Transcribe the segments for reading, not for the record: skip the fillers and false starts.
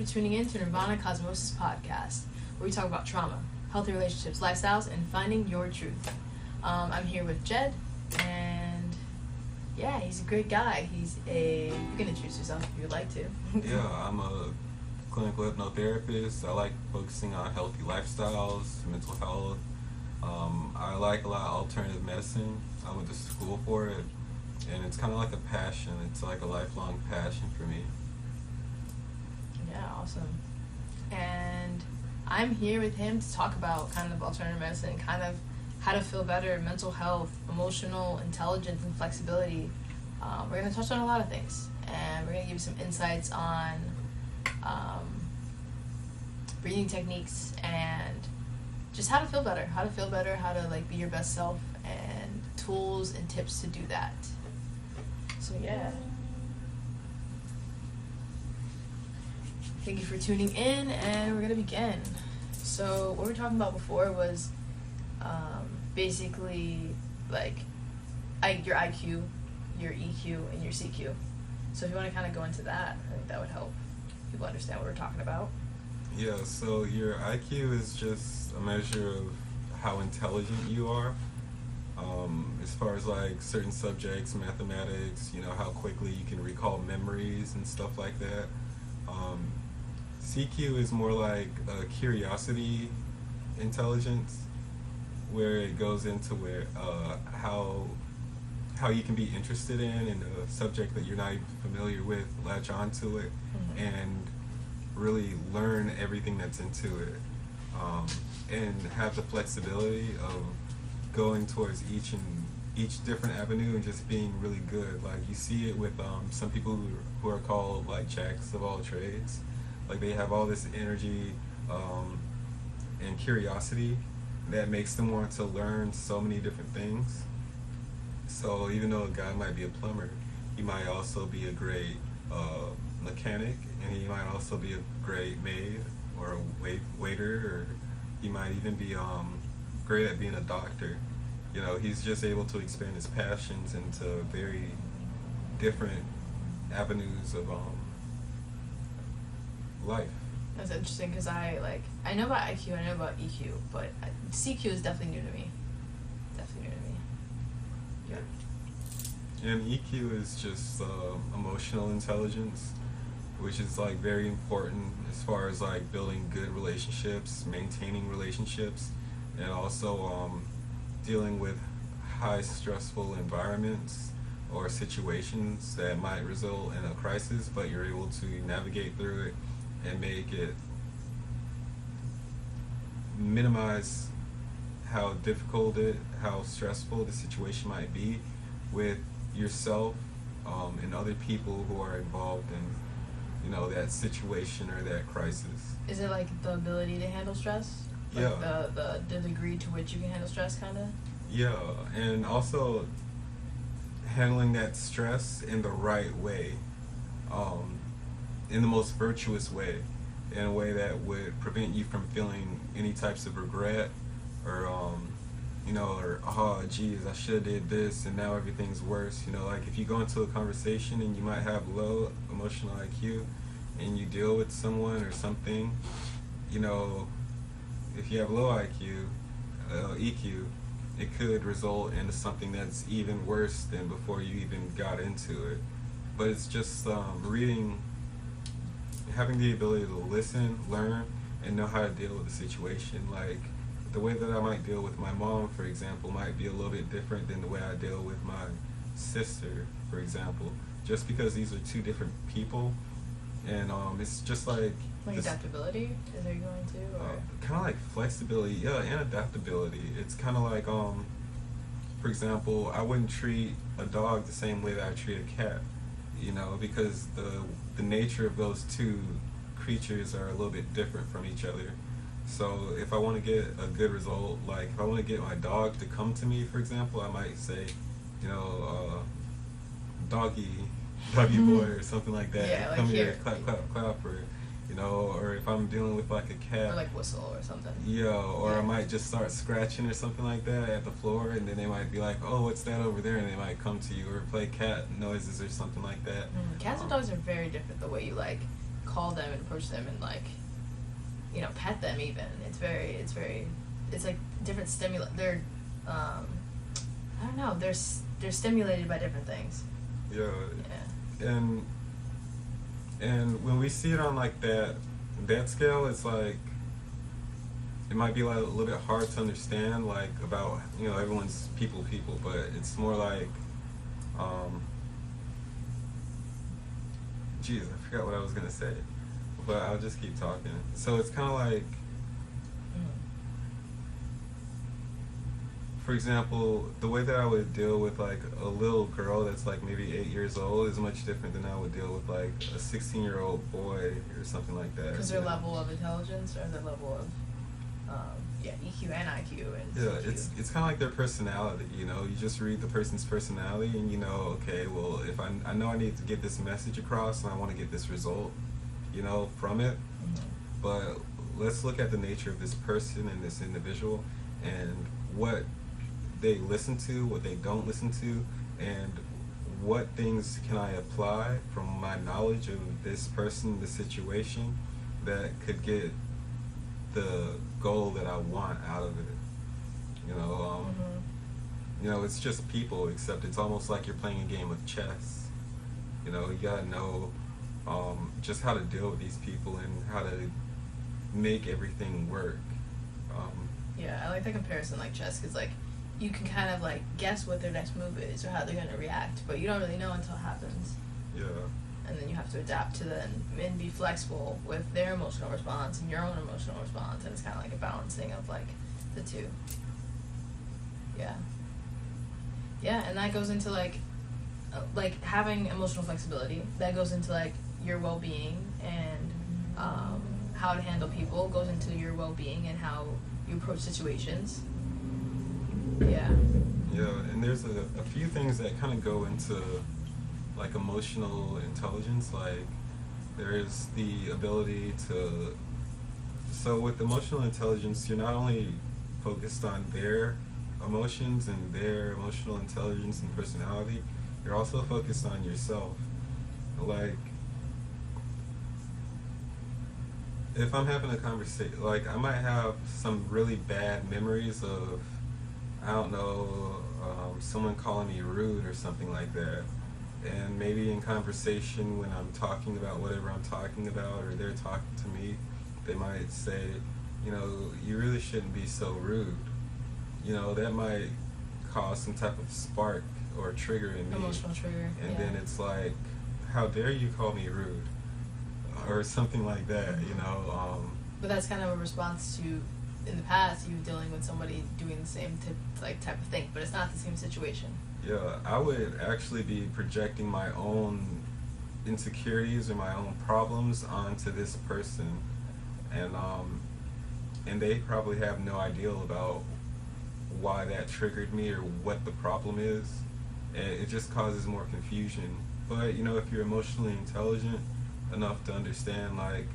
for tuning in to Nirvana Cosmosis podcast, where we talk about trauma, healthy relationships, lifestyles, and finding your truth. I'm here with Jed, and yeah, he's a great guy. You can introduce yourself if you'd like to. Yeah, I'm a clinical hypnotherapist. I like focusing on healthy lifestyles, mental health. I like a lot of alternative medicine. I went to school for it, and it's kind of like a passion. It's like a lifelong passion for me. Yeah, awesome. And I'm here with him to talk about kind of alternative medicine, kind of how to feel better, mental health, emotional intelligence, and flexibility. We're going to touch on a lot of things, and we're going to give you some insights on breathing techniques and just how to feel better, how to like be your best self, and tools and tips to do that. So yeah. Thank you for tuning in, and we're going to begin. So what we were talking about before was basically like your IQ, your EQ, and your CQ. So if you want to kind of go into that, I think that would help people understand what we're talking about. Yeah, so your IQ is just a measure of how intelligent you are. As far as like certain subjects, mathematics, how quickly you can recall memories and stuff like that. CQ is more like a curiosity intelligence, where it goes into how you can be interested in a subject that you're not even familiar with, latch onto it, and really learn everything that's into it, and have the flexibility of going towards each different avenue and just being really good. Like you see it with some people who are called like jacks of all trades. Like they have all this energy and curiosity that makes them want to learn so many different things. So even though a guy might be a plumber, he might also be a great mechanic, and he might also be a great maid or a waiter, or he might even be great at being a doctor. He's just able to expand his passions into very different avenues of life. That's interesting because I know about IQ, I know about EQ, but CQ is definitely new to me. Yeah. And EQ is just emotional intelligence, which is like very important as far as like building good relationships, maintaining relationships, and also dealing with high stressful environments or situations that might result in a crisis, but you're able to navigate through it and make it minimize how difficult how stressful the situation might be with yourself and other people who are involved in that situation or that crisis. Is it like the ability to handle stress? Like yeah. The degree to which you can handle stress, kind of? Yeah, and also handling that stress in the right way, in the most virtuous way, in a way that would prevent you from feeling any types of regret or oh geez, I should have did this and now everything's worse. Like if you go into a conversation and you might have low emotional IQ and you deal with someone or something, if you have low IQ, EQ, it could result into something that's even worse than before you even got into it. But it's just having the ability to listen, learn, and know how to deal with the situation. Like the way that I might deal with my mom, for example, might be a little bit different than the way I deal with my sister, for example, just because these are two different people. And it's just like adaptability is there going to, or kind of like flexibility, yeah, and adaptability. It's kind of like for example, I wouldn't treat a dog the same way that I treat a cat, because the nature of those two creatures are a little bit different from each other. So if I want to get a good result, like if I want to get my dog to come to me, for example, I might say, doggy boy or something like that. Yeah, like come here. here, clap, clap, clap, or if I'm dealing with like a cat. Or like whistle or something. Yeah, or I might just start scratching or something like that at the floor, and then they might be like, oh, what's that over there? And they might come to you, or play cat noises or something like that. Cats and dogs are very different, the way you call them and approach them and like, you know, pet them even. It's like different stimuli. They're, I don't know. They're stimulated by different things. Yeah. Yeah. And when we see it on like that scale, it's like it might be like a little bit hard to understand, like about, you know, everyone's people, but it's more like, geez, I forgot what I was gonna say, but I'll just keep talking. So it's kind of like, for example, the way that I would deal with like a little girl that's like maybe 8 years old is much different than I would deal with like a 16-year-old boy or something like that. Because their level of intelligence or their level of EQ and IQ and yeah, CQ. it's kind of like their personality. You know, you just read the person's personality and you know, okay, well, if I know I need to get this message across and I want to get this result, you know, from it. Mm-hmm. But let's look at the nature of this person and this individual and what they listen to, what they don't listen to, and what things can I apply from my knowledge of this person, this situation, that could get the goal that I want out of it. You know, you know, it's just people, except it's almost like you're playing a game of chess. You know, you gotta know just how to deal with these people and how to make everything work. Yeah, I like the comparison like chess, because like you can kind of like guess what their next move is or how they're going to react, but you don't really know until it happens. Yeah. And then you have to adapt to them and be flexible with their emotional response and your own emotional response, and it's kind of like a balancing of like the two. Yeah. Yeah, and that goes into like having emotional flexibility. That goes into like your well-being and how to handle people. Goes into your well-being and how you approach situations. Yeah. Yeah, and there's a few things that kind of go into like emotional intelligence. Like there's the ability to, so with emotional intelligence, you're not only focused on their emotions and their emotional intelligence and personality, you're also focused on yourself. Like if I'm having a conversation, like I might have some really bad memories of, I don't know, someone calling me rude or something like that. And maybe in conversation when I'm talking about whatever I'm talking about, or they're talking to me, they might say, you know, you really shouldn't be so rude. You know, that might cause some type of spark or trigger in me. Emotional trigger. And yeah. then it's like, how dare you call me rude? Or something like that, you know. But that's kind of a response to, in the past, you dealing with somebody doing the same type of thing, but it's not the same situation. Yeah, I would actually be projecting my own insecurities or my own problems onto this person, and they probably have no idea about why that triggered me or what the problem is, and it just causes more confusion. But you know, if you're emotionally intelligent enough to understand, like,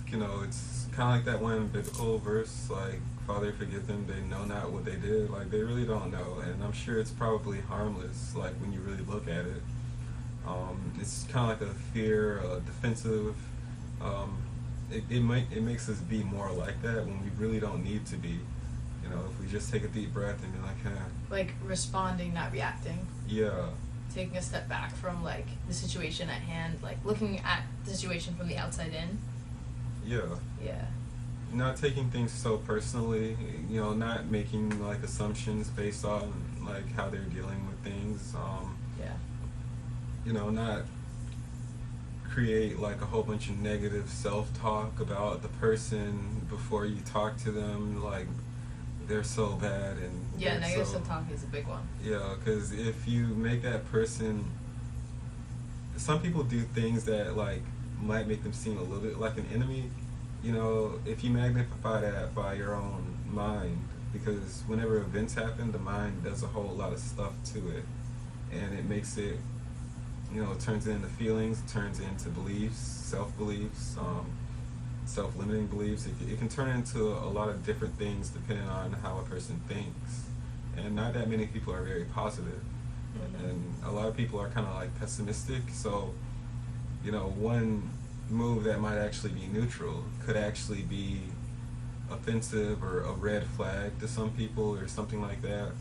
you know, it's kind of like that one biblical verse, like, Father, forgive them, they know not what they did. Like, they really don't know, and I'm sure it's probably harmless, like, when you really look at it. It's kind of like a fear, a defensive, it makes us be more like that when we really don't need to be. You know, if we just take a deep breath and be like, huh. Like, responding, not reacting. Yeah. Taking a step back from, like, the situation at hand, like, looking at the situation from the outside in. Yeah. Yeah. Not taking things so personally, you know, not making like assumptions based on like how they're dealing with things. Yeah. You know, not create like a whole bunch of negative self-talk about the person before you talk to them, like they're so bad and yeah, negative self-talk is a big one. Yeah, because if you make that person, some people do things that like might make them seem a little bit like an enemy. You know, if you magnify that by your own mind, because whenever events happen, the mind does a whole lot of stuff to it, and it makes it, you know, it turns it into feelings, it turns it into beliefs, self-beliefs, self-limiting beliefs. It can turn into a lot of different things depending on how a person thinks, and not that many people are very positive, and a lot of people are kind of like pessimistic, so one move that might actually be neutral could actually be offensive or a red flag to some people or something like that.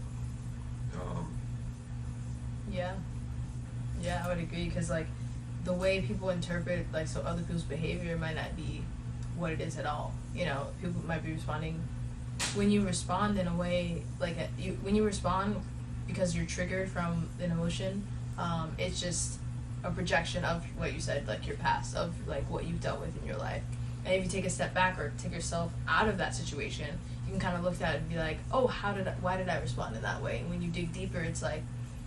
Um, Yeah. Yeah, I would agree, because like the way people interpret like so other people's behavior might not be what it is at all. People might be responding when you respond in a way like when you respond because you're triggered from an emotion. It's just a projection of what you said, like your past, of like what you've dealt with in your life. And if you take a step back or take yourself out of that situation, you can kind of look at it and be like, oh, why did I respond in that way? And when you dig deeper, it's like,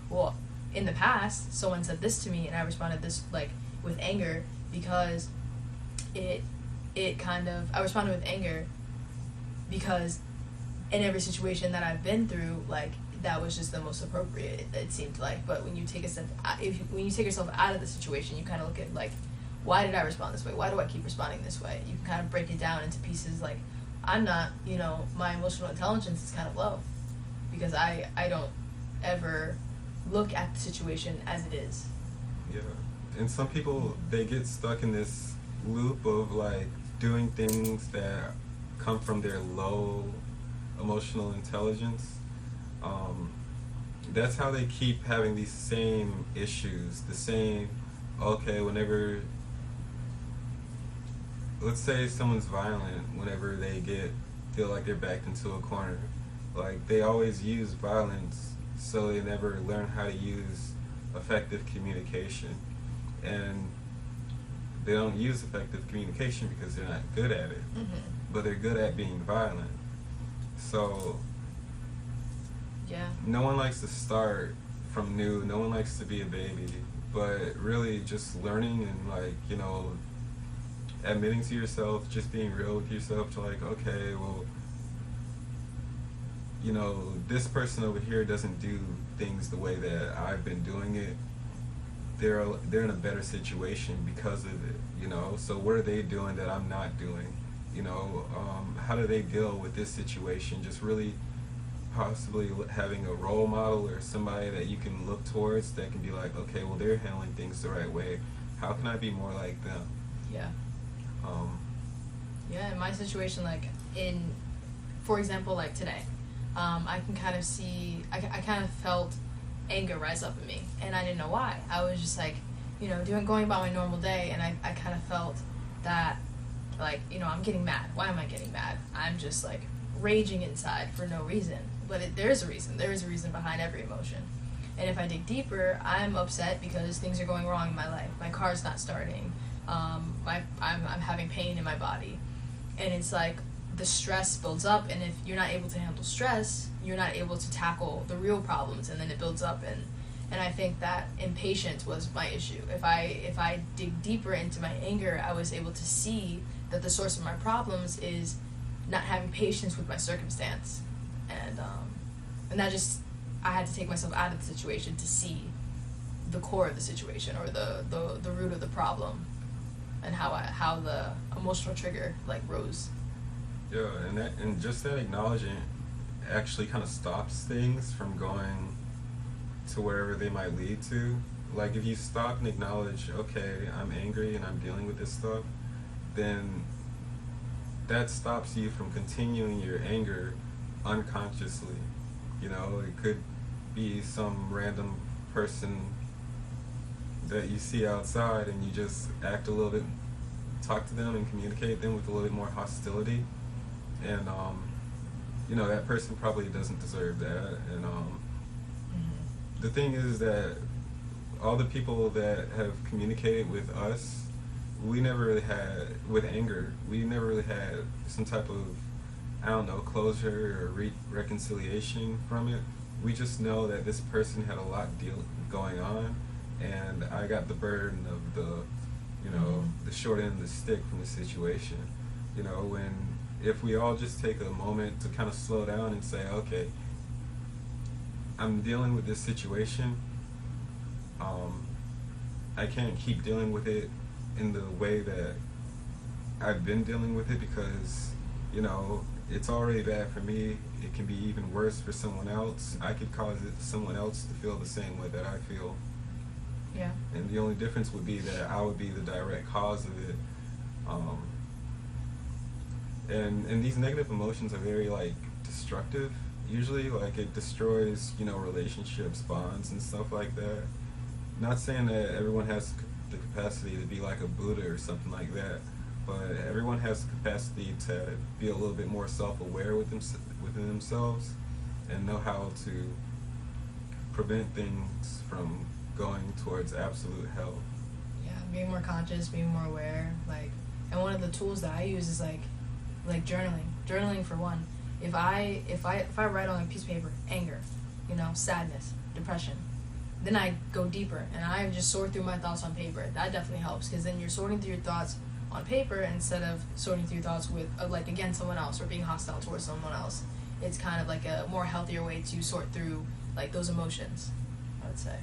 well, in the past, someone said this to me, and I responded this like with anger because I responded with anger because in every situation that I've been through, like that was just the most appropriate. It seemed like, but when you take when you take yourself out of the situation, you kind of look at like, why did I respond this way? Why do I keep responding this way? You can kind of break it down into pieces. Like, I'm not, my emotional intelligence is kind of low because I don't ever look at the situation as it is. yeah. And some people, they get stuck in this loop of like doing things that come from their low emotional intelligence. That's how they keep having these same issues, whenever, let's say someone's violent, whenever they feel like they're backed into a corner, like they always use violence, so they never learn how to use effective communication. And they don't use effective communication because they're not good at it, but they're good at being violent. So Yeah. no one likes to start from new, no one likes to be a baby, but really just learning and like, admitting to yourself, just being real with yourself to like, okay, well, this person over here doesn't do things the way that I've been doing it. They're in a better situation because of it, so what are they doing that I'm not doing? How do they deal with this situation? Just really possibly having a role model or somebody that you can look towards that can be like, okay, well, they're handling things the right way. How can I be more like them? Yeah. Yeah, in my situation, like for example, like today, I can kind of see, I kind of felt anger rise up in me, and I didn't know why. I was just like, going about my normal day, and I kind of felt that, like, I'm getting mad. Why am I getting mad? I'm just like raging inside for no reason. But there is a reason. There is a reason behind every emotion. And if I dig deeper, I'm upset because things are going wrong in my life. My car's not starting. I'm having pain in my body. And it's like the stress builds up, and if you're not able to handle stress, you're not able to tackle the real problems, and then it builds up. And I think that impatience was my issue. If I dig deeper into my anger, I was able to see that the source of my problems is not having patience with my circumstance, and that just, I had to take myself out of the situation to see the core of the situation, or the root of the problem, and how the emotional trigger like rose. Yeah, and just that acknowledging actually kind of stops things from going to wherever they might lead to. Like if you stop and acknowledge, okay, I'm angry and I'm dealing with this stuff, then that stops you from continuing your anger unconsciously. It could be some random person that you see outside and you just act a little bit, talk to them and communicate them with a little bit more hostility. And, that person probably doesn't deserve that. And the thing is that all the people that have communicated with us, we never really had, with anger, we never really had some type of, closure or reconciliation from it. We just know that this person had a lot going on, and I got the burden of the short end of the stick from the situation. If we all just take a moment to kind of slow down and say, okay, I'm dealing with this situation, I can't keep dealing with it in the way that I've been dealing with it, because it's already bad for me. It can be even worse for someone else. I could cause someone else to feel the same way that I feel. Yeah. And The only difference would be that I would be the direct cause of it. Um, and these negative emotions are very like destructive. Usually, like it destroys, relationships, bonds, and stuff like that. Not saying that everyone has the capacity to be like a Buddha or something like that, but everyone has the capacity to be a little bit more self-aware within themselves and know how to prevent things from going towards absolute hell. Yeah, being more conscious, being more aware, and one of the tools that I use is like journaling for one. If I write on a piece of paper anger, sadness, depression, then I go deeper and I just sort through my thoughts on paper. That definitely helps, because then you're sorting through your thoughts on paper instead of sorting through your thoughts with against someone else or being hostile towards someone else. It's kind of like a more healthier way to sort through those emotions, I would say.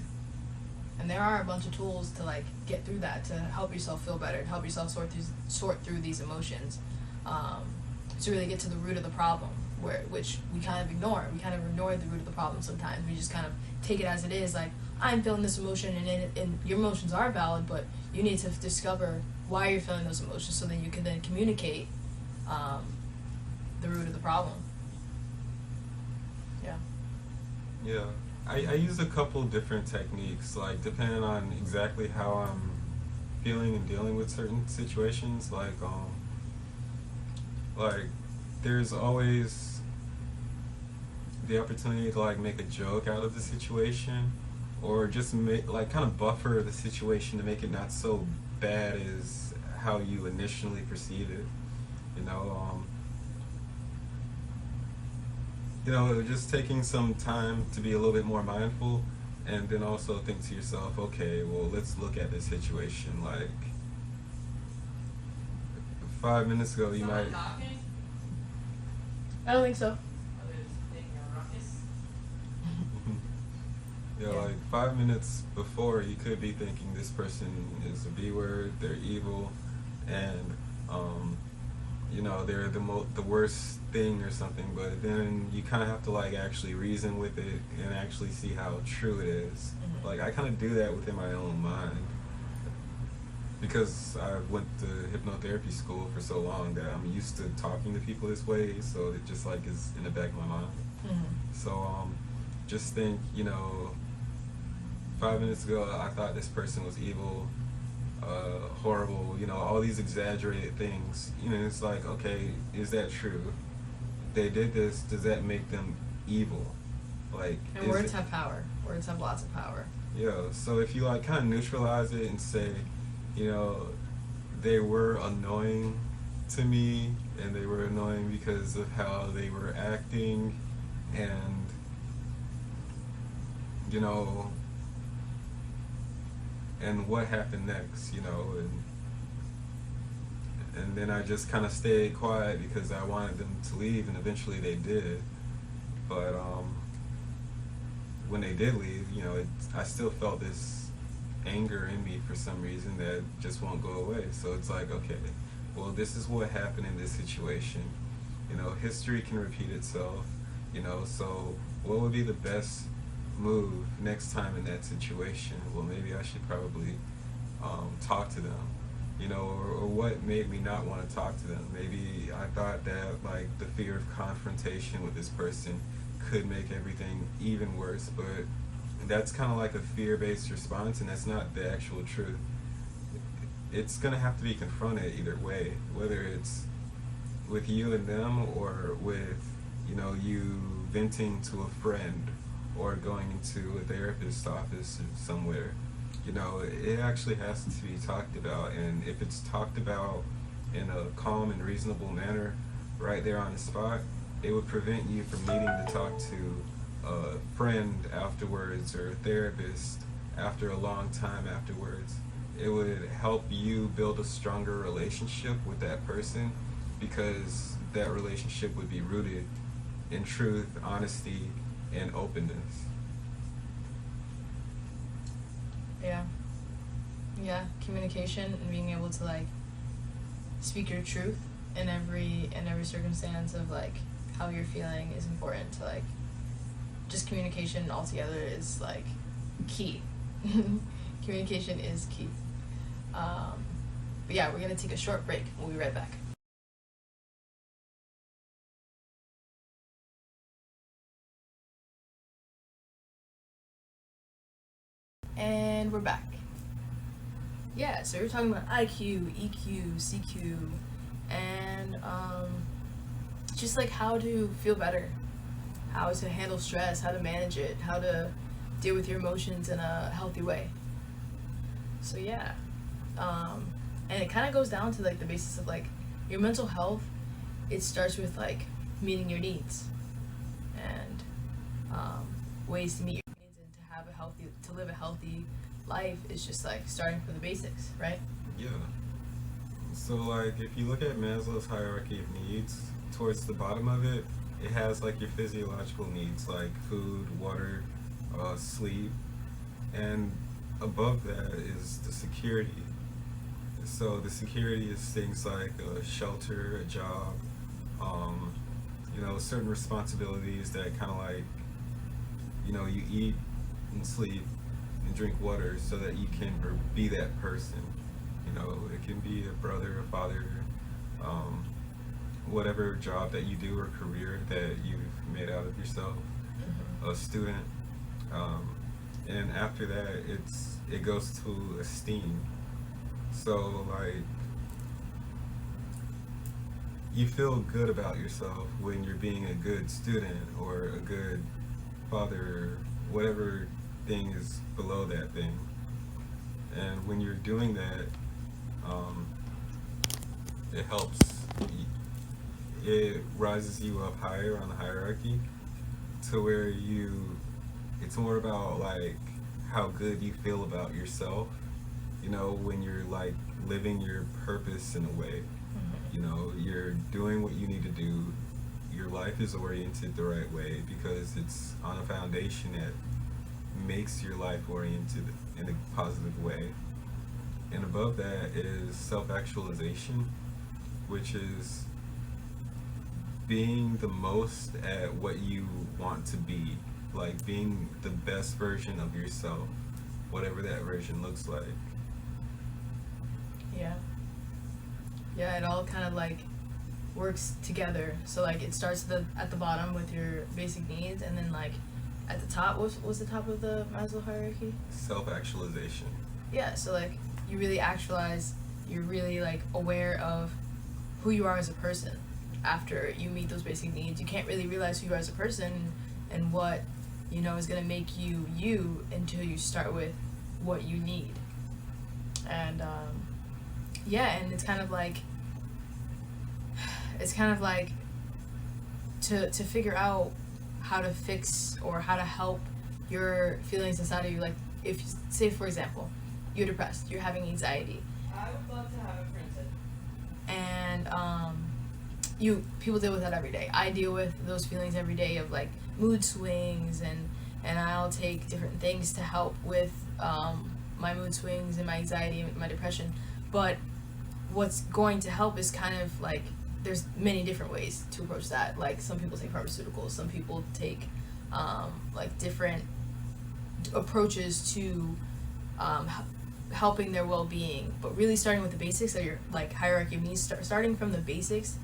And there are a bunch of tools to get through that, to help yourself feel better, to help yourself sort through these emotions, to really get to the root of the problem, which we kind of ignore. We kind of ignore the root of the problem sometimes. We just kind of take it as it is, I'm feeling this emotion, and your emotions are valid, but you need to discover why you're feeling those emotions, so then you can then communicate the root of the problem. Yeah. Yeah. I use a couple different techniques, depending on exactly how I'm feeling and dealing with certain situations. There's always the opportunity to make a joke out of the situation, or just kind of buffer the situation to make it not so bad as how you initially perceive it. Just taking some time to be a little bit more mindful, and then also think to yourself, okay, well, let's look at this situation. 5 minutes ago, you might. Talking? I don't think so. Yeah, 5 minutes before, you could be thinking this person is a B word, they're evil, and they're the worst thing or something. But then you kind of have to actually reason with it and actually see how true it is. Mm-hmm. I kind of do that within my own mind, because I went to hypnotherapy school for so long that I'm used to talking to people this way, so it just is in the back of my mind. Mm-hmm. So just think, 5 minutes ago I thought this person was evil, horrible, all these exaggerated things. It's okay, is that true? They did this, does that make them evil? And words have power. Words have lots of power. Yeah, so if you kind of neutralize it and say, they were annoying to me, and they were annoying because of how they were acting, and and what happened next, and then I just kind of stayed quiet because I wanted them to leave, and eventually they did. But when they did leave, I still felt this anger in me for some reason that just won't go away. So it's okay, well, this is what happened in this situation. History can repeat itself. So what would be the best move next time in that situation? Well, maybe I should probably talk to them, or what made me not want to talk to them. Maybe I thought that the fear of confrontation with this person could make everything even worse, but that's kind of a fear-based response, and that's not the actual truth. It's going to have to be confronted either way, whether it's with you and them, or with you venting to a friend, or going into a therapist's office somewhere. It actually has to be talked about, and if it's talked about in a calm and reasonable manner right there on the spot, it would prevent you from needing to talk to a friend afterwards, or a therapist after a long time afterwards. It would help you build a stronger relationship with that person, because that relationship would be rooted in truth, honesty, and openness. Yeah, communication and being able to speak your truth in every circumstance of how you're feeling is important. To just communication altogether is key. Communication is key. But yeah, we're gonna take a short break. We'll be right back. And we're back. Yeah, so we're talking about IQ, EQ, CQ, and just like how to feel better, how to handle stress, how to manage it, how to deal with your emotions in a healthy way. So yeah, and it kind of goes down to like the basis of like your mental health. It starts with like meeting your needs and ways to meet your needs and to live a healthy life is just like starting from the basics, right? Yeah. So like if you look at Maslow's hierarchy of needs, towards the bottom of it, it has like your physiological needs like food, water, sleep, and above that is the security. So the security is things like a shelter, a job, um, certain responsibilities that kind of like, you eat and sleep and drink water so that you can be that person. It can be a brother, a father, um, whatever job that you do or career that you've made out of yourself, a student. Um, and after that, it goes to esteem. So like you feel good about yourself when you're being a good student or a good father, whatever thing is below that thing. And when you're doing that, um, it helps. It rises you up higher on the hierarchy to where it's more about like how good you feel about yourself, when you're like living your purpose in a way. You're doing what you need to do. Your life is oriented the right way because it's on a foundation that makes your life oriented in a positive way. And above that is self-actualization, which is being the most at what you want to be, like being the best version of yourself, whatever that version looks like. Yeah. Yeah, it all kind of like works together. So like it starts at the bottom with your basic needs, and then like at the top, what's the top of the Maslow hierarchy? Self-actualization. Yeah, so like you really actualize, you're really like aware of who you are as a person after you meet those basic needs. You can't really realize who you are as a person and what is going to make you you until you start with what you need. And yeah, and it's kind of like to figure out how to fix or how to help your feelings inside of you. Like if, say for example, you're depressed, you're having anxiety. I would love to have a printed. And people deal with that every day. I deal with those feelings every day of like mood swings, and I'll take different things to help with my mood swings and my anxiety and my depression. But what's going to help is kind of like there's many different ways to approach that. Like some people take pharmaceuticals, some people take like different approaches to helping their well-being, but really starting with the basics of your like hierarchy of needs, starting from the basics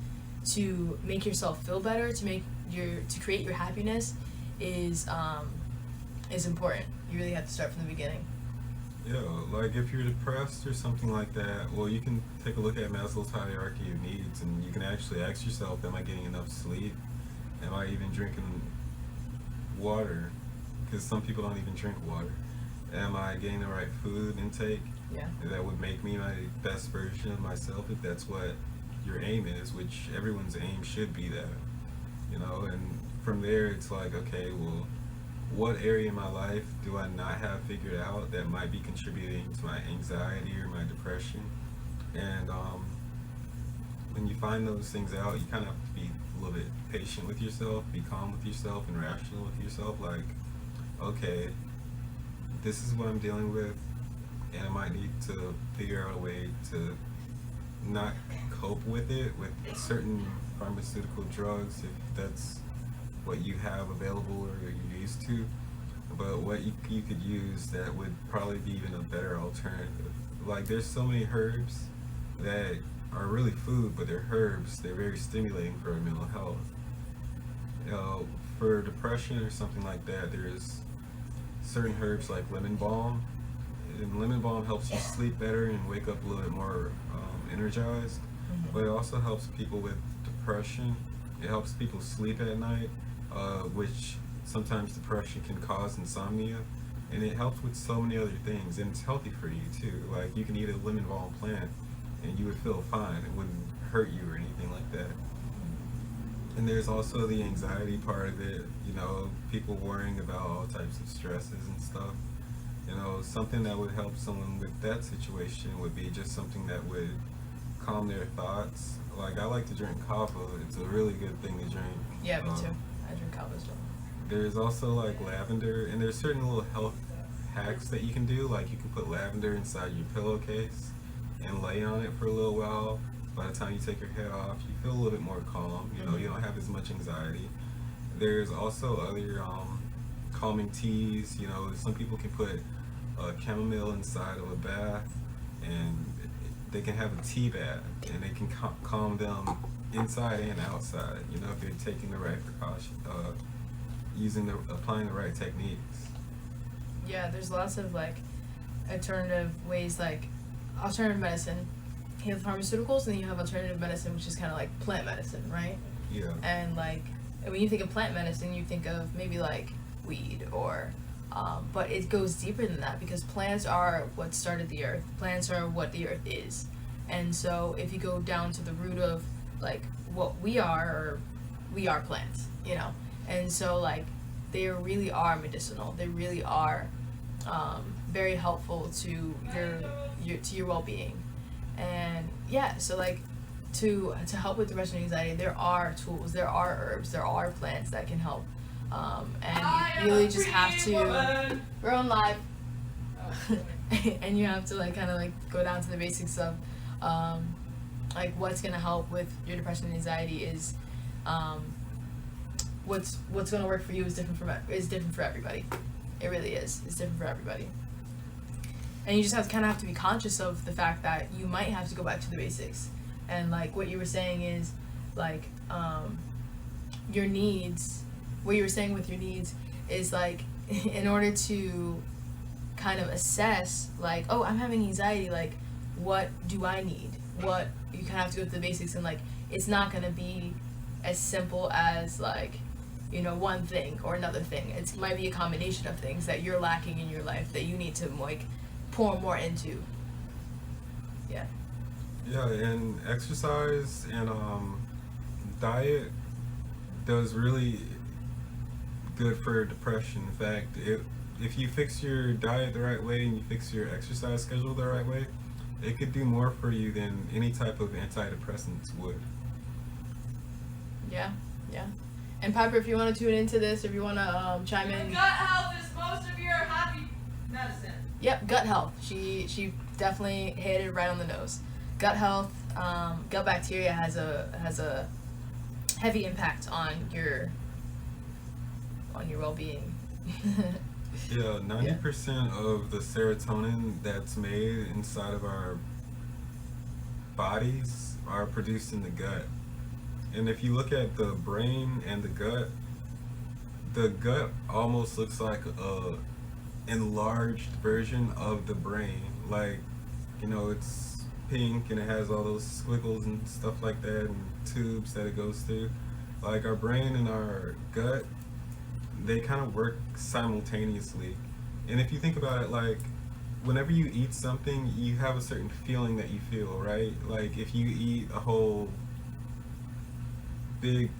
to make yourself feel better, to create your happiness is important. You really have to start from the beginning. Yeah, like if you're depressed or something like that, well, you can take a look at Maslow's hierarchy of needs, and you can actually ask yourself, am I getting enough sleep? Am I even drinking water? Because some people don't even drink water. Am I getting the right food intake? Yeah. That would make me my best version of myself, if that's what your aim is, which everyone's aim should be that, and from there it's like, okay, well, what area in my life do I not have figured out that might be contributing to my anxiety or my depression? And when you find those things out, you kind of have to be a little bit patient with yourself, be calm with yourself, and rational with yourself. Like, okay, this is what I'm dealing with, and I might need to figure out a way to not cope with it with certain pharmaceutical drugs if that's what you have available or you're used to. but what you could use that would probably be even a better alternative. Like there's so many herbs that are really food, but they're herbs. They're very stimulating for mental health. For depression or something like that, there's certain herbs like lemon balm. And lemon balm helps you sleep better and wake up a little bit more energized. But it also helps people with depression. It helps people sleep at night, which sometimes depression can cause insomnia. And it helps with so many other things. And it's healthy for you too. Like you can eat a lemon balm plant and you would feel fine. It wouldn't hurt you or anything like that. And there's also the anxiety part of it, you know, people worrying about all types of stresses and stuff. You know, something that would help someone with that situation would be just something that would calm their thoughts. Like I like to drink kava. It's a really good thing to drink. Yeah, me too. I drink kava as well. There's also like lavender, and there's certain little health hacks that you can do. Like you can put lavender inside your pillowcase and lay on it for a little while. By the time you take your head off, you feel a little bit more calm. You know, you don't have as much anxiety. There's also other calming teas. You know, some people can put chamomile inside of a bath, and they can have a tea bath, and they can calm them inside and outside. You know, if you're taking the right precaution, applying the right techniques. Yeah, there's lots of like alternative ways, like alternative medicine. You have pharmaceuticals, and then you have alternative medicine, which is kind of like plant medicine, right? Yeah. And like when you think of plant medicine, you think of maybe like weed or, but it goes deeper than that because plants are what started the earth. Plants are what the earth is, and so if you go down to the root of like what we are plants, you know, and so like they really are medicinal. They really are very helpful to your well-being. And yeah, so like to help with depression and anxiety, there are tools, there are herbs, there are plants that can help. And you really just have to, we're on live, and you have to like kind of like go down to the basics of like what's gonna help with your depression and anxiety is what's gonna work for you is different for everybody. It really is. It's different for everybody. And you just have to be conscious of the fact that you might have to go back to the basics. And like what you were saying is like your needs, what you were saying with your needs is like in order to kind of assess like, oh, I'm having anxiety, like what do I need? What you kind of have to go to the basics, and like it's not going to be as simple as like, you know, one thing or another thing. It might be a combination of things that you're lacking in your life that you need to like pour more into. Yeah. Yeah, and exercise and diet does really good for depression. In fact, if you fix your diet the right way and you fix your exercise schedule the right way, it could do more for you than any type of antidepressants would. Yeah, yeah. And Piper, if you want to tune into this, if you want to chime in. Gut health is most of your happy medicine. Yep, gut health. She definitely hit it right on the nose. Gut health, gut bacteria has a heavy impact on your well-being. Yeah, 90% of the serotonin that's made inside of our bodies are produced in the gut. And if you look at the brain and the gut almost looks like a enlarged version of the brain. Like, you know, it's pink and it has all those squiggles and stuff like that and tubes that it goes through. Like our brain and our gut, they kind of work simultaneously. And if you think about it, like whenever you eat something, you have a certain feeling that you feel, right? Like if you eat a whole big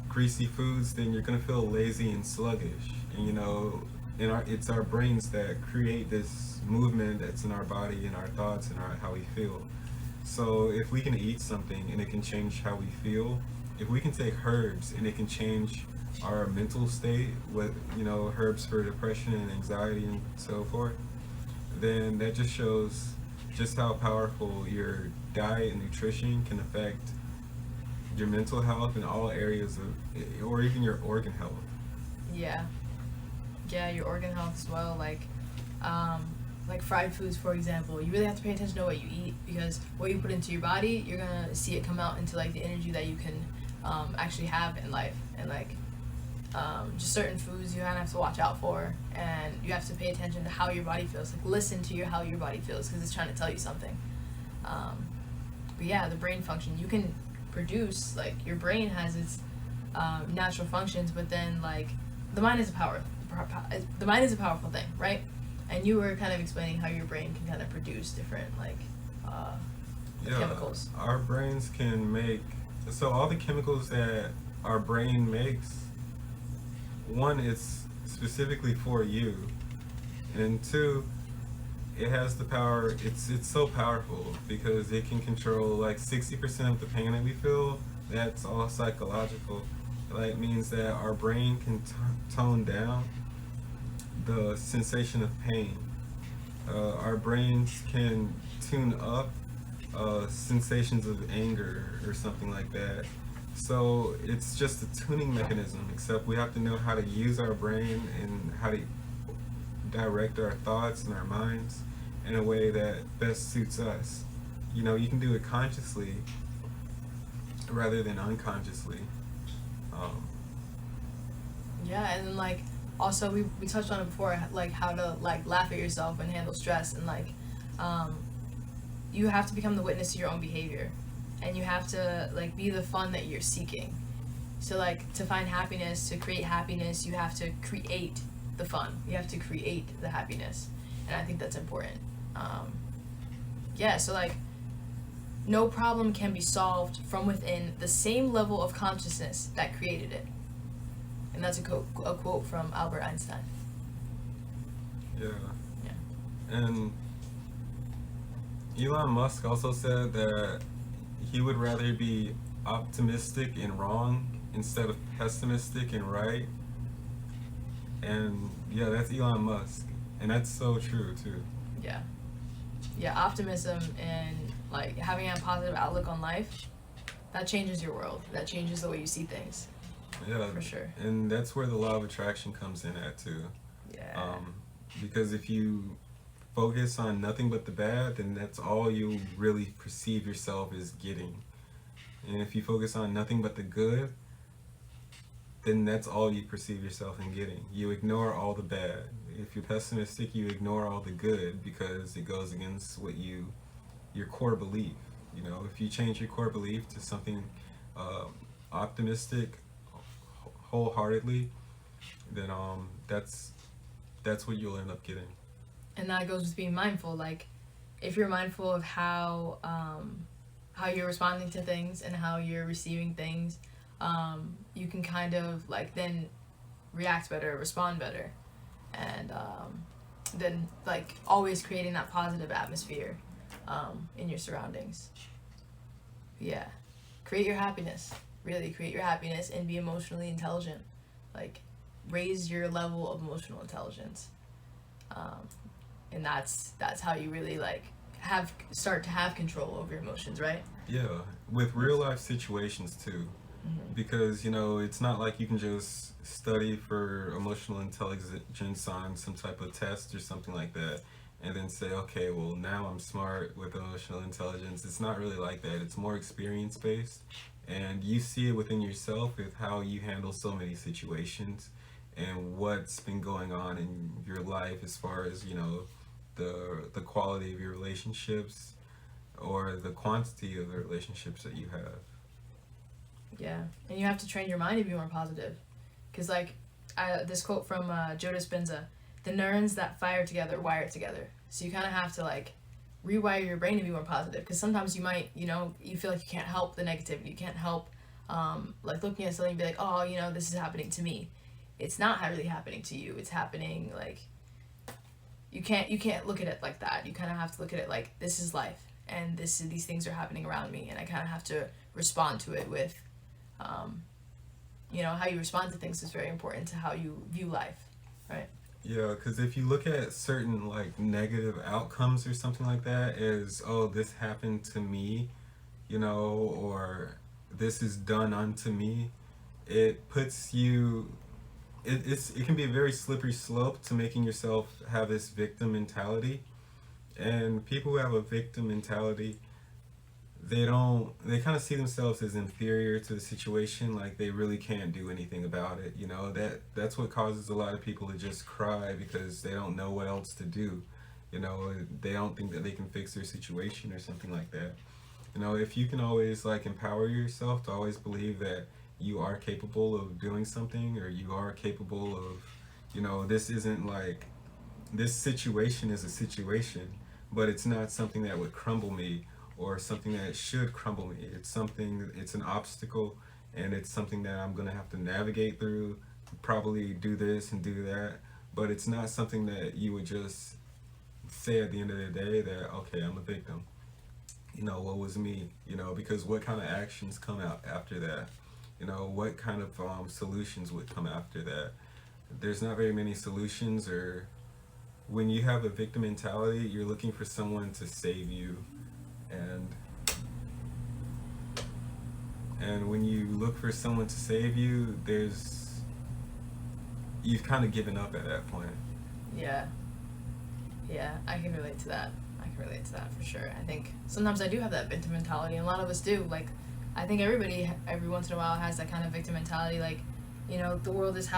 greasy foods, then you're gonna feel lazy and sluggish. And you know, it's our brains that create this movement that's in our body and our thoughts and how we feel. So if we can eat something and it can change how we feel, if we can take herbs and it can change our mental state with, you know, herbs for depression and anxiety and so forth, then that just shows just how powerful your diet and nutrition can affect your mental health in all areas of, or even your organ health. Yeah. Yeah, your organ health as well. Like fried foods, for example. You really have to pay attention to what you eat, because what you put into your body, you're gonna see it come out into like the energy that you can actually have in life. And like just certain foods you kind of have to watch out for, and you have to pay attention to how your body feels. Like listen to how your body feels, because it's trying to tell you something. But yeah, the brain function, you can produce, like your brain has its natural functions, but then like the mind is the mind is a powerful thing, right? And you were kind of explaining how your brain can kind of produce different like chemicals. Our brains can make, so all the chemicals that our brain makes, one, it's specifically for you, and two, it has the power. It's so powerful because it can control like 60% of the pain that we feel. That's all psychological. Like means that our brain can tone down the sensation of pain. Our brains can tune up sensations of anger or something like that. So it's just a tuning mechanism, except we have to know how to use our brain and how to direct our thoughts and our minds in a way that best suits us. You know, you can do it consciously rather than unconsciously. Yeah, and then like also we touched on it before, like how to like laugh at yourself and handle stress, and like you have to become the witness to your own behavior, and you have to like be the fun that you're seeking. So like to find happiness, to create happiness, you have to create the fun. You have to create the happiness, and I think that's important. Yeah, so like no problem can be solved from within the same level of consciousness that created it. And that's a quote from Albert Einstein. Yeah. Yeah. And Elon Musk also said that he would rather be optimistic and wrong instead of pessimistic and right. And yeah, that's Elon Musk. And that's so true too. Yeah. Yeah, optimism and like having a positive outlook on life, that changes your world. That changes the way you see things. Yeah, for sure. And that's where the law of attraction comes in at too. Yeah. Because if you focus on nothing but the bad, then that's all you really perceive yourself as getting. And if you focus on nothing but the good, then that's all you perceive yourself in getting. You ignore all the bad. If you're pessimistic, you ignore all the good because it goes against your core belief. You know, if you change your core belief to something optimistic, wholeheartedly, then that's what you'll end up getting. And that goes with being mindful. Like, if you're mindful of how you're responding to things and how you're receiving things, you can kind of like then react better, respond better, and then like always creating that positive atmosphere in your surroundings. Yeah, create your happiness. Really create your happiness and be emotionally intelligent. Like, raise your level of emotional intelligence, and that's how you really like start to have control over your emotions, right? Yeah, with real life situations too. Mm-hmm. Because, you know, it's not like you can just study for emotional intelligence on some type of test or something like that and then say, okay, well, now I'm smart with emotional intelligence. It's not really like that. It's more experience based, and you see it within yourself with how you handle so many situations and what's been going on in your life as far as, you know, the quality of your relationships or the quantity of the relationships that you have. Yeah, and you have to train your mind to be more positive, because like this quote from Joe Dispenza, the neurons that fire together wire together. So you kind of have to like rewire your brain to be more positive, because sometimes you might, you know, you feel like you can't help the negativity, you can't help like looking at something and be like, oh, you know, this is happening to me. It's not really happening to you. It's happening like you can't look at it like that. You kind of have to look at it like, this is life, and these things are happening around me, and I kind of have to respond to it with you know, how you respond to things is very important to how you view life, right? Yeah, because if you look at certain like negative outcomes or something like that as, oh, this happened to me, you know, or this is done unto me, it puts you it can be a very slippery slope to making yourself have this victim mentality. And people who have a victim mentality, they kind of see themselves as inferior to the situation, like they really can't do anything about it. That's what causes a lot of people to just cry, because they don't know what else to do. They don't think that they can fix their situation or something like that. If you can always like empower yourself to always believe that you are capable of doing something, or you are capable of, this isn't like, this situation is a situation, but it's not something that would crumble me, or something that should crumble me. It's an obstacle, and it's something that I'm gonna have to navigate through, probably do this and do that, but it's not something that you would just say at the end of the day that, okay, I'm a victim. What was me? Because what kind of actions come out after that? What kind of solutions would come after that? There's not very many solutions. Or when you have a victim mentality, you're looking for someone to save you, and when you look for someone to save you, you've kind of given up at that point. Yeah. Yeah, I can relate to that. I can relate to that for sure. I think sometimes I do have that victim mentality, and a lot of us do. Like, I think everybody every once in a while has that kind of victim mentality. Like, the world is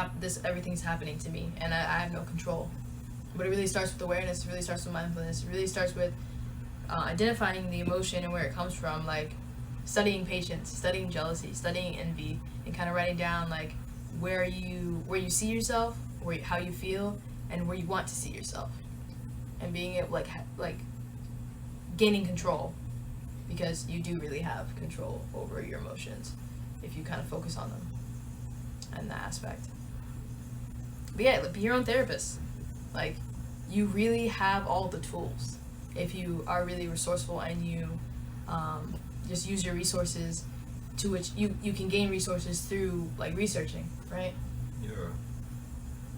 everything's happening to me, and I have no control. But it really starts with awareness. It really starts with mindfulness. It really starts with identifying the emotion and where it comes from. Like, studying patience, studying jealousy, studying envy, and kind of writing down like where you see yourself, how you feel, and where you want to see yourself, and being able like gaining control, because you do really have control over your emotions if you kind of focus on them and that aspect. But yeah, be your own therapist. Like, you really have all the tools if you are really resourceful, and you just use your resources, to which you can gain resources through like researching, right? Yeah.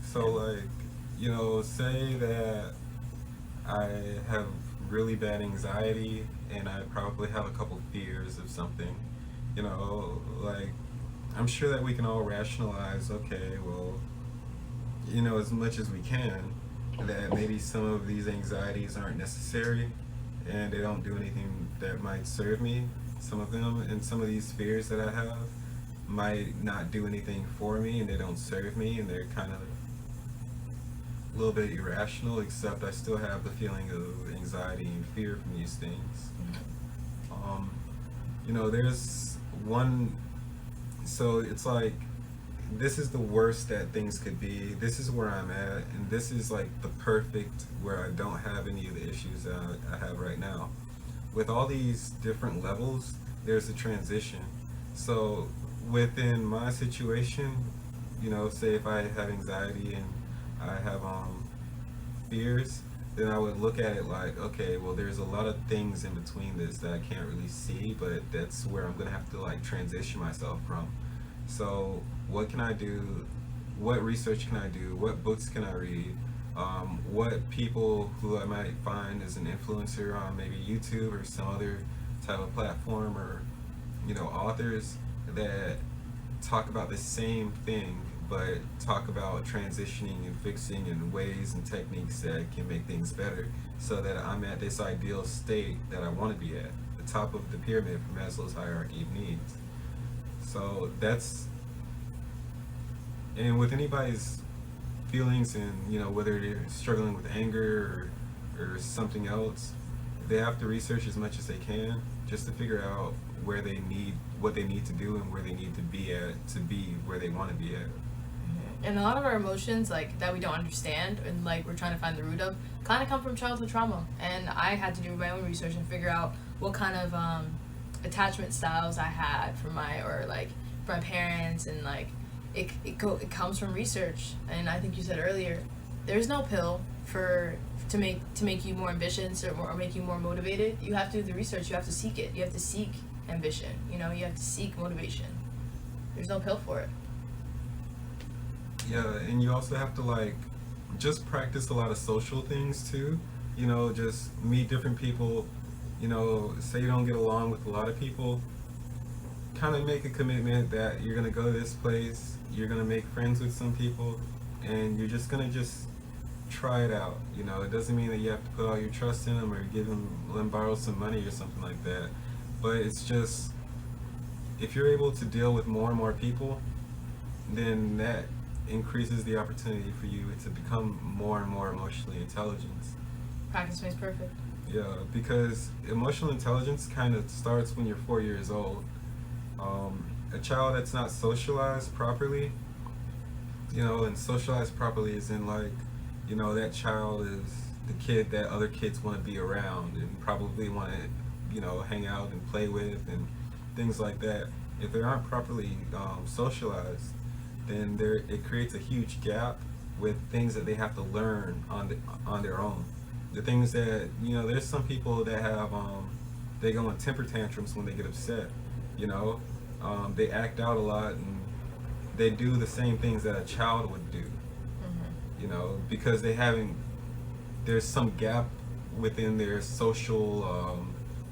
So like, say that I have really bad anxiety, and I probably have a couple fears of something. Like, I'm sure that we can all rationalize, okay, well, as much as we can, that maybe some of these anxieties aren't necessary, and they don't do anything that might serve me. Some of them, and some of these fears that I have might not do anything for me, and they don't serve me, and they're kind of a little bit irrational, except I still have the feeling of anxiety and fear from these things. There's one, so it's like, this is the worst that things could be. This is where I'm at, and this is like the perfect where I don't have any of the issues that I have right now. With all these different levels, there's a transition. So within my situation, say if I have anxiety and I have fears, then I would look at it like, okay, well, there's a lot of things in between this that I can't really see, but that's where I'm gonna have to like transition myself from. So what can I do? What research can I do? What books can I read? What people who I might find as an influencer on maybe YouTube or some other type of platform, or authors that talk about the same thing, but talk about transitioning and fixing and ways and techniques that can make things better, so that I'm at this ideal state that I want to be at, the top of the pyramid from Maslow's hierarchy of needs. So and with anybody's feelings, and whether they're struggling with anger or something else, they have to research as much as they can, just to figure out what they need to do, and where they need to be at to be where they want to be at. And a lot of our emotions, like, that we don't understand, and like we're trying to find the root of, kind of come from childhood trauma. And I had to do my own research and figure out what kind of attachment styles I had from my parents, and like it comes from research. And I think you said earlier, there's no pill to make you more ambitious, or make you more motivated. You have to do the research. You have to seek it. You have to seek ambition. You have to seek motivation. There's no pill for it. Yeah, and you also have to just practice a lot of social things too. Just meet different people. Say you don't get along with a lot of people, kind of make a commitment that you're gonna go this place, you're gonna make friends with some people, and you're just gonna just try it out. You know, it doesn't mean that you have to put all your trust in them or let them borrow some money or something like that. But it's just, if you're able to deal with more and more people, then that increases the opportunity for you to become more and more emotionally intelligent. Practice makes perfect. Yeah, because emotional intelligence kind of starts when you're 4 years old. A child that's not socialized properly, you know, and socialized properly is in like, you know, that child is the kid that other kids want to be around and probably want to, you know, hang out and play with and things like that. If they aren't properly socialized, then it creates a huge gap with things that they have to learn on their own. The things that, you know, there's some people that have they go in temper tantrums when they get upset. You know, they act out a lot and they do the same things that a child would do. You know, because there's some gap within their social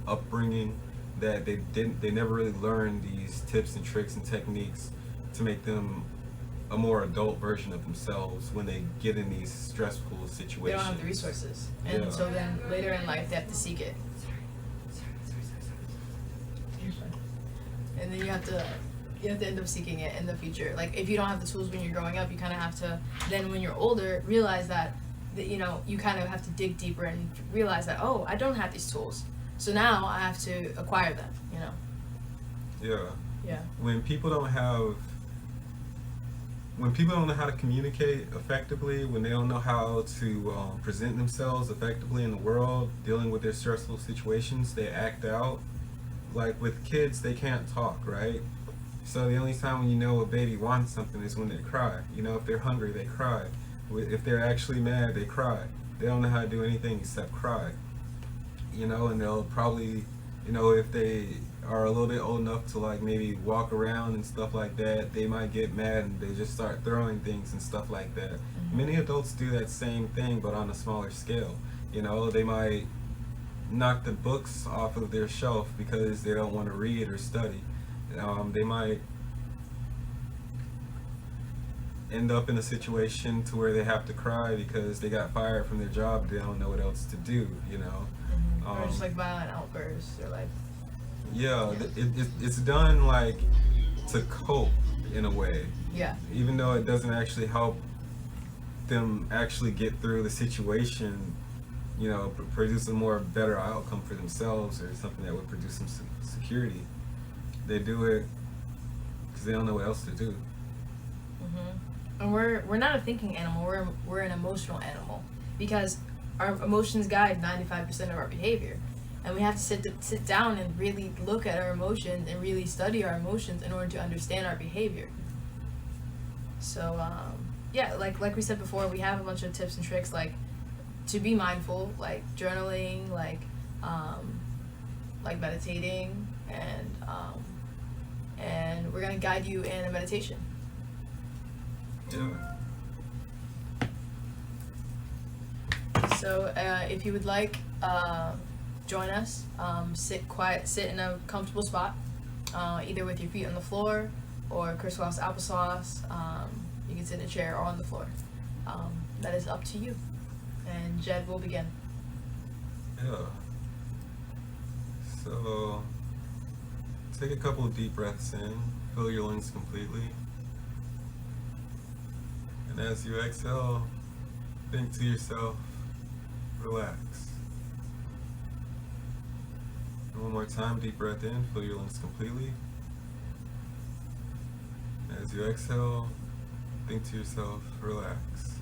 upbringing that they never really learned these tips and tricks and techniques to make them a more adult version of themselves when they get in these stressful situations. They don't have the resources, and Yeah. so then later in life they have to seek it. And then you have to end up seeking it in the future. Like if you don't have the tools when you're growing up, you kind of have to then when you're older realize that you know you kind of have to dig deeper and realize that, oh, I don't have these tools, so now I have to acquire them. You know. Yeah. Yeah. When people don't know how to communicate effectively, when they don't know how to present themselves effectively in the world, dealing with their stressful situations, they act out. Like with kids, they can't talk, right? So the only time when you know a baby wants something is when they cry. You know, if they're hungry, they cry. If they're actually mad, they cry. They don't know how to do anything except cry. You know, and they'll probably, you know, if they are a little bit old enough to like maybe walk around and stuff like that, they might get mad and they just start throwing things and stuff like that. Many adults do that same thing but on a smaller scale. You know, they might knock the books off of their shelf because they don't want to read or study. They might end up in a situation to where they have to cry because they got fired from their job. They don't know what else to do, you know. Or just like violent outbursts or like. Yeah, it's done like to cope in a way. Yeah. Even though it doesn't actually help them actually get through the situation, you know, produce a more better outcome for themselves or something that would produce some security. They do it because they don't know what else to do. And we're not a thinking animal. We're an emotional animal because our emotions guide 95% of our behavior, and we have to sit down and really look at our emotions and really study our emotions in order to understand our behavior. So yeah, like we said before, we have a bunch of tips and tricks like to be mindful, like journaling, like meditating, and we're gonna guide you in a meditation. Yeah. So if you would like, join us. Sit in a comfortable spot, either with your feet on the floor or crisscross applesauce. You can sit in a chair or on the floor. That is up to you. And Jed will begin. Yeah. So take a couple of deep breaths in, fill your lungs completely. And as you exhale, think to yourself, relax. And one more time, deep breath in, fill your lungs completely. And as you exhale, think to yourself, relax.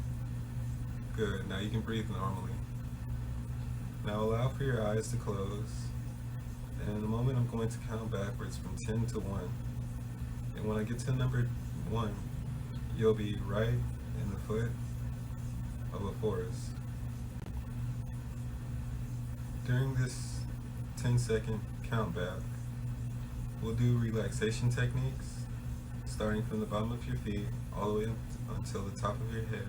Good, now you can breathe normally. Now allow for your eyes to close. And in a moment I'm going to count backwards from 10 to 1. And when I get to number 1, you'll be right in the foot of a forest. During this 10-second count back, we'll do relaxation techniques, starting from the bottom of your feet all the way until the top of your head,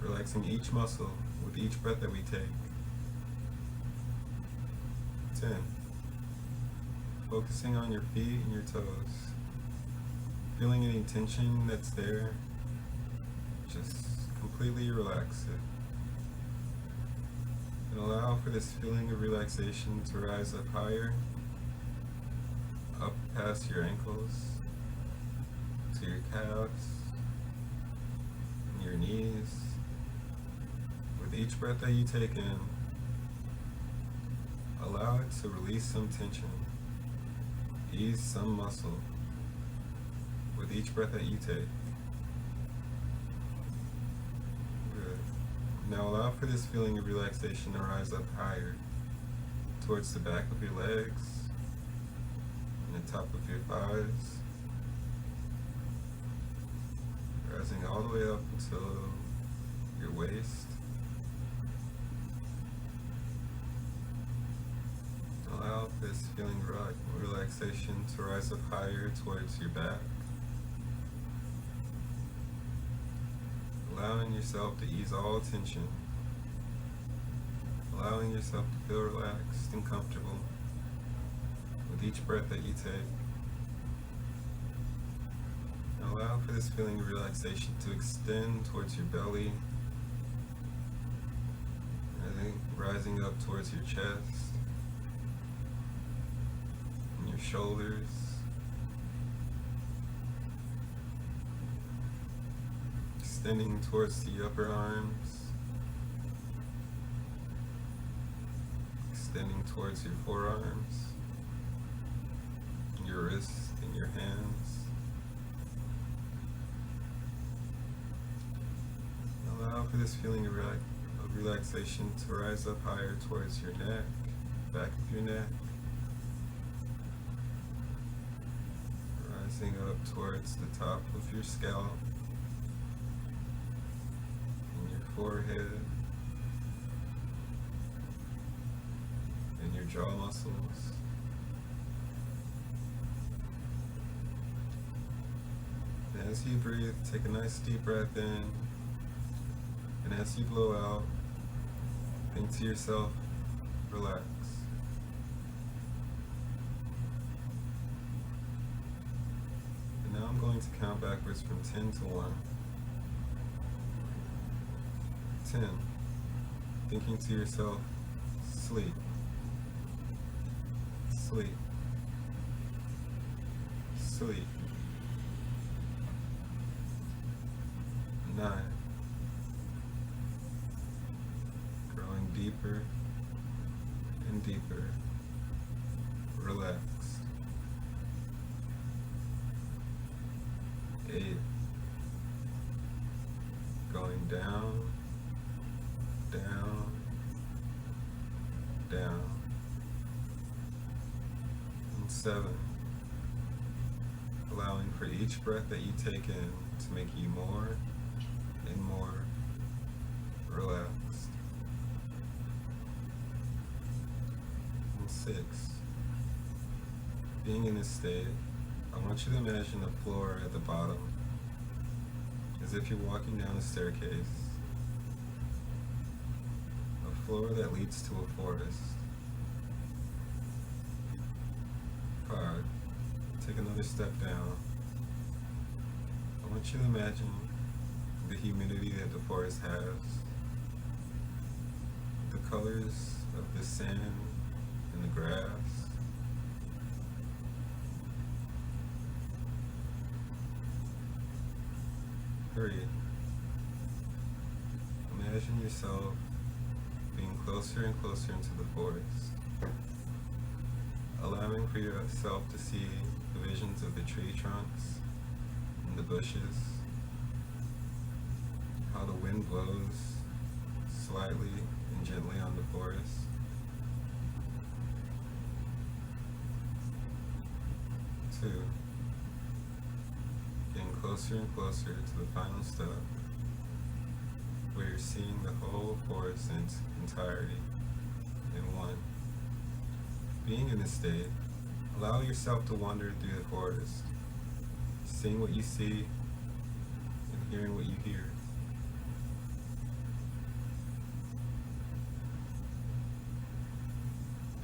relaxing each muscle with each breath that we take. 10, Focusing on your feet and your toes. Feeling any tension that's there, just completely relax it. And allow for this feeling of relaxation to rise up higher, up past your ankles, to your calves, and your knees. With each breath that you take in, allow it to release some tension, ease some muscle with each breath that you take. Good. Now allow for this feeling of relaxation to rise up higher towards the back of your legs and the top of your thighs, rising all the way up until your waist. Allow this feeling of relaxation to rise up higher towards your back. Allowing yourself to ease all tension. Allowing yourself to feel relaxed and comfortable with each breath that you take. And allow for this feeling of relaxation to extend towards your belly, rising up towards your chest, and your shoulders, extending towards the upper arms, extending towards your forearms, your wrists, and your hands. Allow for this feeling of relaxation to rise up higher towards your neck, back of your neck, rising up towards the top of your scalp, and your forehead, and your jaw muscles. And as you breathe, take a nice deep breath in, and as you blow out, think to yourself, relax. And now I'm going to count backwards from 10 to 1. 10. Thinking to yourself, sleep. Sleep. Sleep. 9. Growing deeper and deeper, relaxed. 8. Going down, down, down. And 7. Allowing for each breath that you take in to make you more and more relaxed. And 6. Being in this state, I want you to imagine the floor at the bottom as if you're walking down a staircase, a floor that leads to a forest. 5. Take another step down. I want you to imagine the humidity that the forest has, the colors of the sand and the grass. 3. Imagine yourself being closer and closer into the forest, allowing for yourself to see the visions of the tree trunks and the bushes, how the wind blows slightly and gently on the forest. 2. Getting closer and closer to the final step, where you're seeing the whole forest in its entirety in 1. Being in this state, allow yourself to wander through the forest, seeing what you see and hearing what you hear.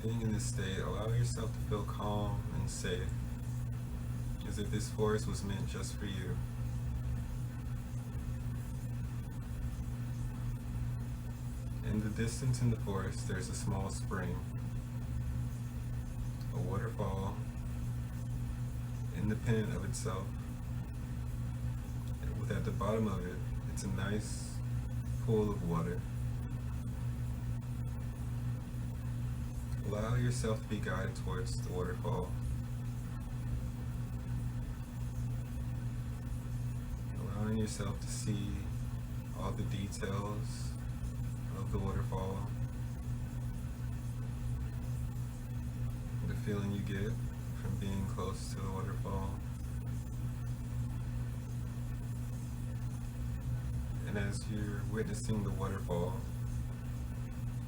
Being in this state, allow yourself to feel calm and safe, as if this forest was meant just for you. In the distance in the forest, there's a small spring, a waterfall, independent of itself. And at the bottom of it, it's a nice pool of water. Allow yourself to be guided towards the waterfall. Allowing yourself to see all the details of the waterfall, the feeling you get from being close to the waterfall. And as you're witnessing the waterfall,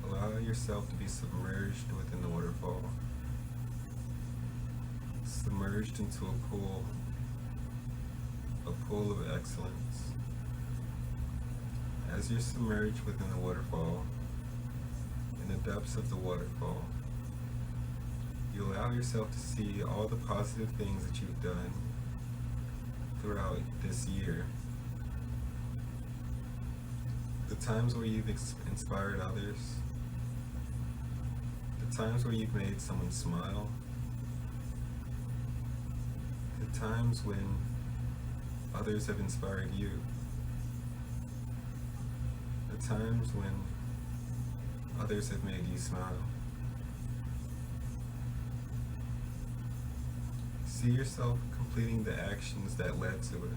allow yourself to be submerged within the waterfall, submerged into a pool of excellence. As you're submerged within the waterfall, in the depths of the waterfall, you allow yourself to see all the positive things that you've done throughout this year. The times where you've inspired others, the times where you've made someone smile, the times when others have inspired you, the times when others have made you smile. See yourself completing the actions that led to it.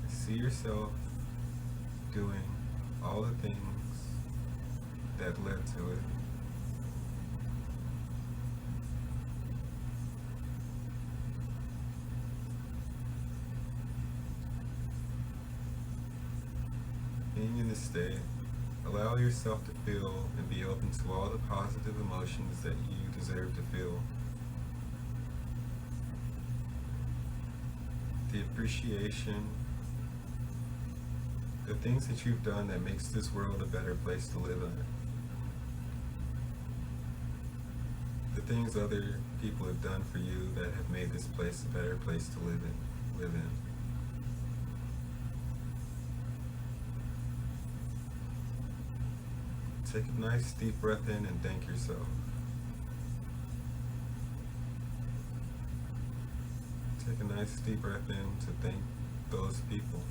See yourself doing all the things that led to it. Being in this state, allow yourself to feel and be open to all the positive emotions that you deserve to feel. The appreciation, the things that you've done that makes this world a better place to live in. The things other people have done for you that have made this place a better place to live in. Take a nice deep breath in and thank yourself. Take a nice deep breath in to thank those people.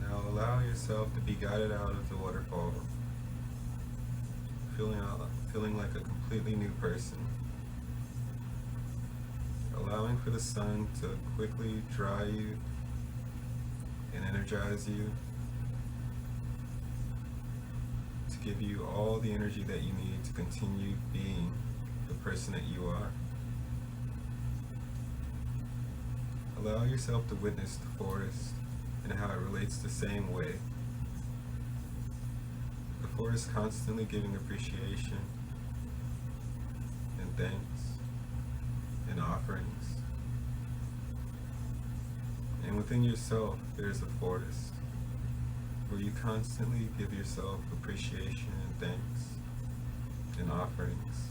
Now allow yourself to be guided out of the waterfall, feeling like a completely new person. Allowing for the sun to quickly dry you and energize you, to give you all the energy that you need to continue being the person that you are. Allow yourself to witness the forest and how it relates the same way. The forest constantly giving appreciation and thanks and offerings. And within yourself, there's a forest where you constantly give yourself appreciation and thanks and offerings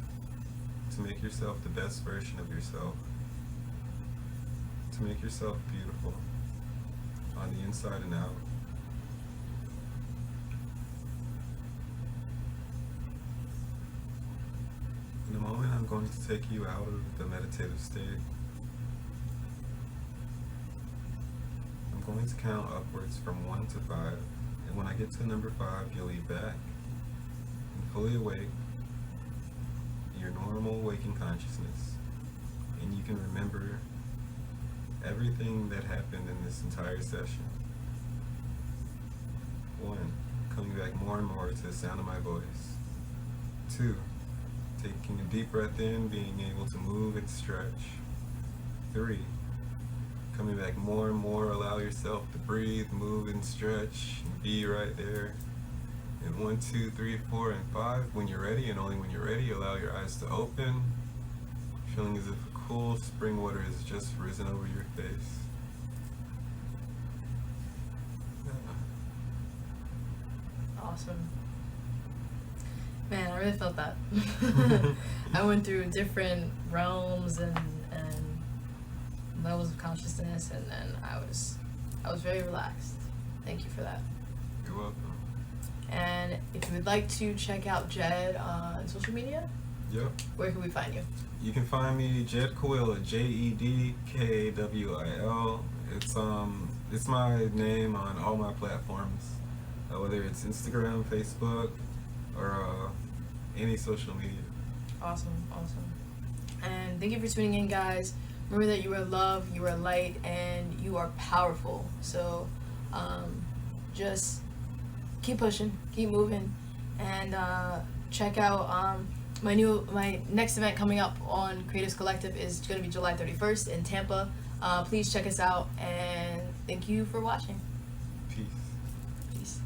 to make yourself the best version of yourself, to make yourself beautiful on the inside and out. In a moment, I'm going to take you out of the meditative state. I'm going to count upwards from 1 to 5, and when I get to number 5, you'll be back and fully awake in your normal waking consciousness, and you can remember everything that happened in this entire session. 1, coming back more and more to the sound of my voice. 2, taking a deep breath in, being able to move and stretch. 3, coming back more and more, allow yourself to breathe, move and stretch, and be right there. And 1, 2, 3, 4, and 5, when you're ready, and only when you're ready, allow your eyes to open, feeling as if a cool spring water has just risen over your face. Awesome. Man, I really felt that. I went through different realms and levels of consciousness, and then I was very relaxed. Thank you for that. You're welcome. And if you would like to check out Jed on social media, Yep. where can we find you? You can find me Jed Kawil, JEDKAWIL. It's my name on all my platforms, whether it's Instagram, Facebook, or any social media. Awesome. And thank you for tuning in, guys. Remember that you are love, you are light, and you are powerful. So just keep pushing, keep moving, and check out my next event coming up on Creatives Collective is going to be July 31st in Tampa. Please check us out, and thank you for watching. Peace. Peace.